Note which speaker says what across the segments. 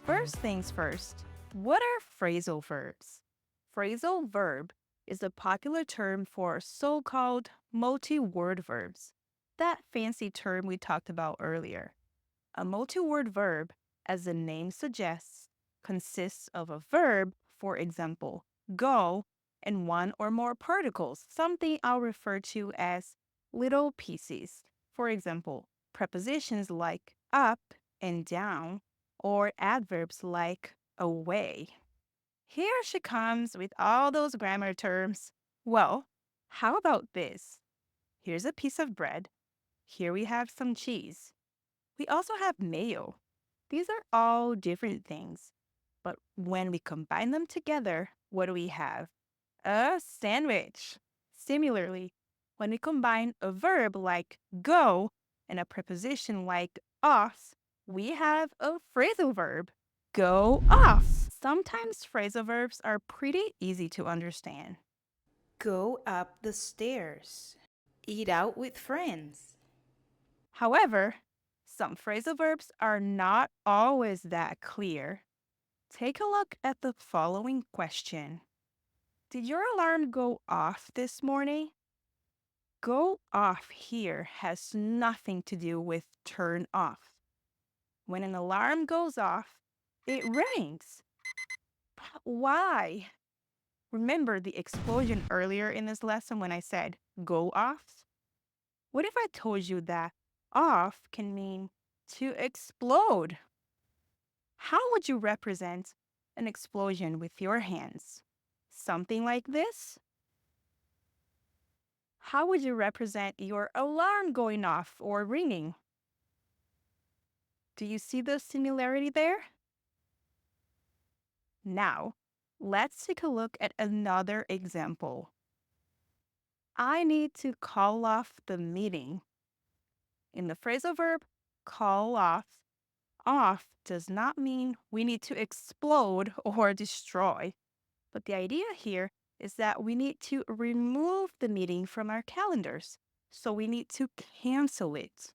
Speaker 1: First things first, what are phrasal verbs? Phrasal verb is a popular term for so called multi word verbs, that fancy term we talked about earlier. A multi word verb, as the name suggests, consists of a verb, for example, go, and one or more particles, something I'll refer to as little pieces. For example, prepositions like up and down, or adverbs like away. Here she comes with all those grammar terms. Well, how about this? Here's a piece of bread. Here we have some cheese. We also have mayo. These are all different things. But when we combine them together, what do we have? A sandwich. Similarly, when we combine a verb like go and a preposition like off, we have a phrasal verb, go off. Sometimes phrasal verbs are pretty easy to understand.
Speaker 2: Go up the stairs. Eat out with friends.
Speaker 1: However, some phrasal verbs are not always that clear. Take a look at the following question. Did your alarm go off this morning? Go off here has nothing to do with turn off. When an alarm goes off, it rings. But why? Remember the explosion earlier in this lesson when I said go off? What if I told you that off can mean to explode? How would you represent an explosion with your hands? Something like this? How would you represent your alarm going off or ringing? Do you see the similarity there? Now, let's take a look at another example. I need to call off the meeting. In the phrasal verb call off does not mean we need to explode or destroy. But the idea here is that we need to remove the meeting from our calendars. So we need to cancel it.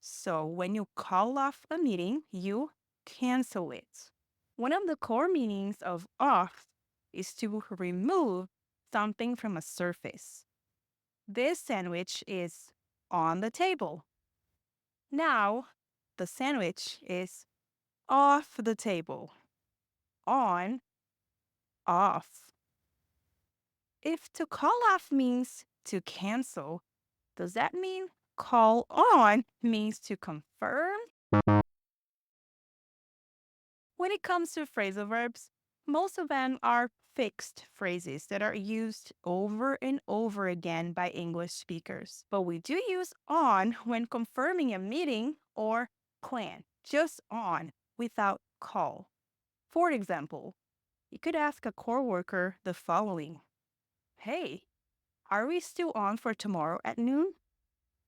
Speaker 1: So when you call off a meeting, you cancel it. One of the core meanings of off is to remove something from a surface. This sandwich is on the table. Now, the sandwich is off the table. On, off. If to call off means to cancel, does that mean call on means to confirm? When it comes to phrasal verbs, most of them are fixed phrases that are used over and over again by English speakers. But we do use on when confirming a meeting or plan, just on without call. For example, you could ask a coworker the following: Hey, are we still on for tomorrow at noon?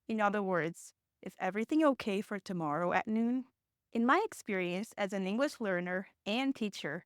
Speaker 1: In other words, is everything okay for tomorrow at noon? In my experience as an English learner and teacher,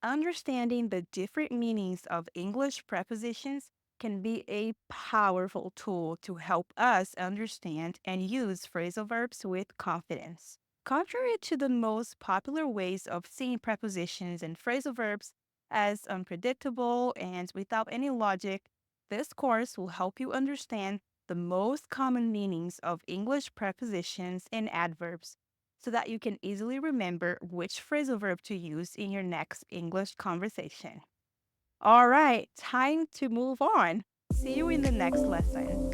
Speaker 1: understanding the different meanings of English prepositions can be a powerful tool to help us understand and use phrasal verbs with confidence. Contrary to the most popular ways of seeing prepositions and phrasal verbs as unpredictable and without any logic, this course will help you understand the most common meanings of English prepositions and adverbs so that you can easily remember which phrasal verb to use in your next English conversation. All right, time to move on. See you in the next lesson.